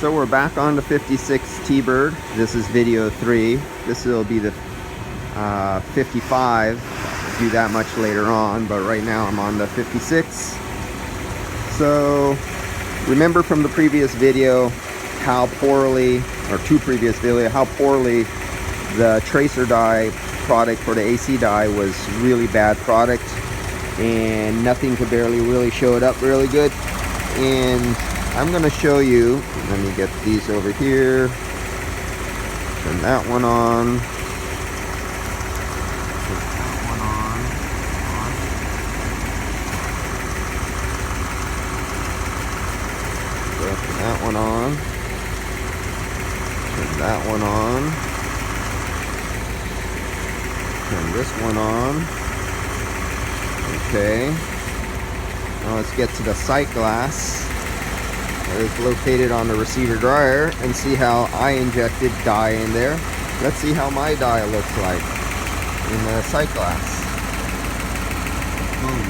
So we're back on the 56 T-Bird. This is video 3. This will be the 55. I'll do that much later on, but right now I'm on the 56. So remember from the previous video how poorly, or two previous video, how poorly the tracer die product for the AC die was really bad product, and nothing could barely really show it up really good. And I'm going to show you, let me get these over here, turn that one on, turn that one on, turn that one on, turn this one on. Okay, now let's get to the sight glass. It's located on the receiver dryer, and see how I injected dye in there. Let's see how my dye looks like in the sight glass. Boom.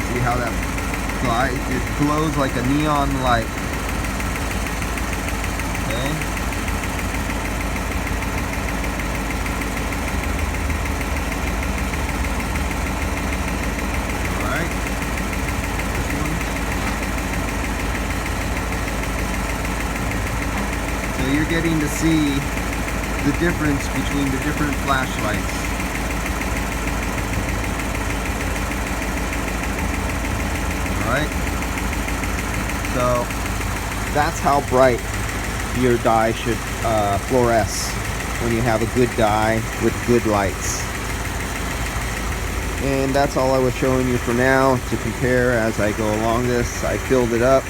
See how that flies? It glows like a neon light. Okay. So you're getting to see the difference between the different flashlights. Alright? So that's how bright your dye should fluoresce when you have a good dye with good lights. And that's all I was showing you for now to compare as I go along this. I filled it up.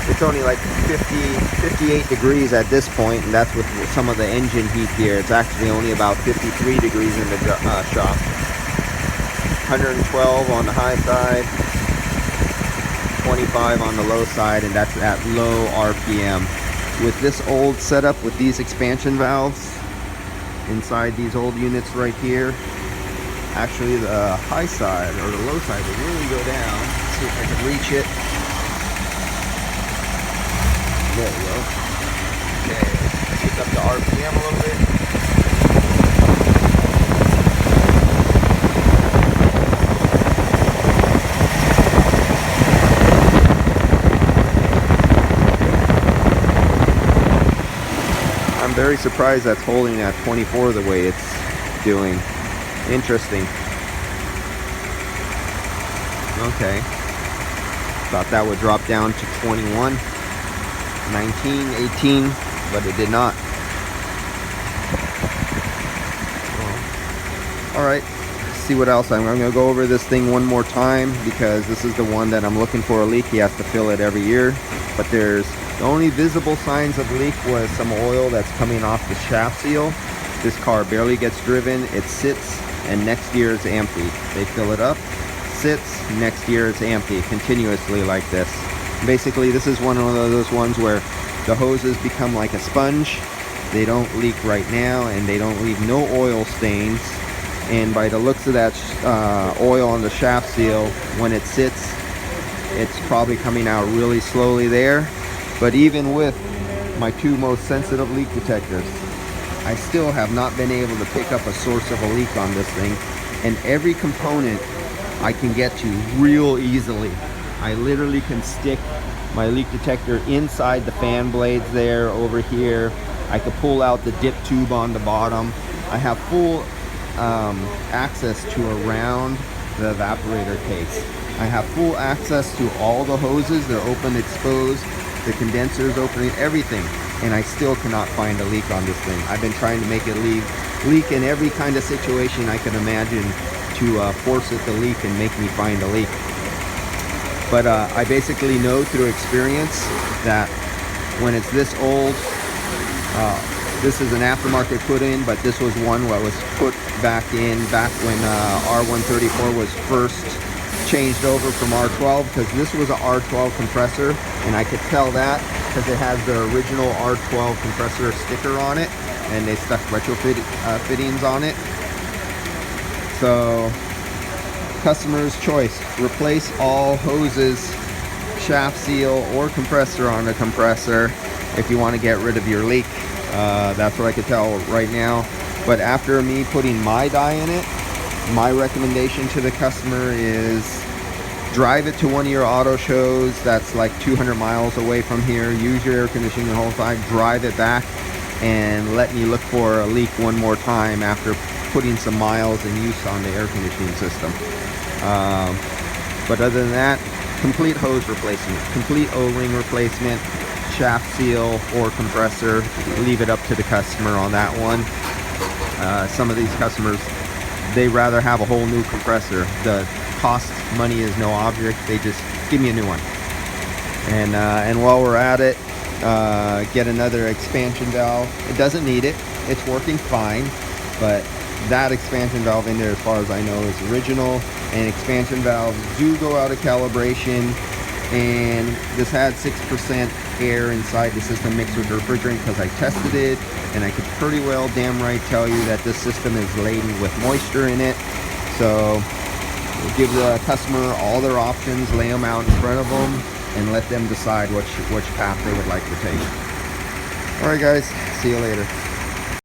It's only like 58 degrees at this point, and that's with some of the engine heat here. It's actually only about 53 degrees in the shop. 112 on the high side, 25 on the low side, and that's at low RPM. With this old setup with these expansion valves inside these old units right here, actually the high side or the low side would really go down. Let's see if I can reach it. There we go. Okay, let's pick up the RPM a little bit. I'm very surprised that's holding at 24 the way it's doing. Interesting. Okay. Thought that would drop down to 21. 19, 18, but it did not. Alright, see what else. I'm going to go over this thing one more time because this is the one that I'm looking for a leak. He has to fill it every year, but there's the only visible signs of leak was some oil that's coming off the shaft seal. This car barely gets driven, it sits, and next year it's empty. They fill it up, sits, next year it's empty, continuously like this. Basically, this is one of those ones where the hoses become like a sponge. They don't leak right now, and they don't leave no oil stains. And by the looks of that oil on the shaft seal, when it sits, it's probably coming out really slowly there. But even with my two most sensitive leak detectors, I still have not been able to pick up a source of a leak on this thing. And every component I can get to real easily. I literally can stick my leak detector inside the fan blades there, over here. I could pull out the dip tube on the bottom. I have full access to around the evaporator case. I have full access to all the hoses. They're open, exposed. The condenser's opening, everything. And I still cannot find a leak on this thing. I've been trying to make it leak in every kind of situation I can imagine to force it to leak and make me find a leak. But I basically know through experience that when it's this old, this is an aftermarket put in, but this was one that was put back when R134 was first changed over from R12, because this was an R12 compressor, and I could tell that because it has the original R12 compressor sticker on it, and they stuck retrofit fittings on it. So customer's choice: replace all hoses, shaft seal or compressor on the compressor if you want to get rid of your leak. That's what I could tell right now. But after me putting my dye in it, my recommendation to the customer is drive it to one of your auto shows that's like 200 miles away from here. Use your air conditioning the whole time. Drive it back and let me look for a leak one more time after putting some miles and use on the air conditioning system. But other than that, complete hose replacement, complete O-ring replacement, shaft seal or compressor. Leave it up to the customer on that one. Some of these customers, they rather have a whole new compressor. The cost, money is no object. They just give me a new one. And while we're at it, get another expansion valve. It doesn't need it. It's working fine, but that expansion valve in there, as far as I know, is original. And expansion valves do go out of calibration, and this had 6% air inside the system mixed with refrigerant because I tested it, and I could pretty well damn right tell you that this system is laden with moisture in it. So give the customer all their options, lay them out in front of them, and let them decide which path they would like to take. All right guys, see you later.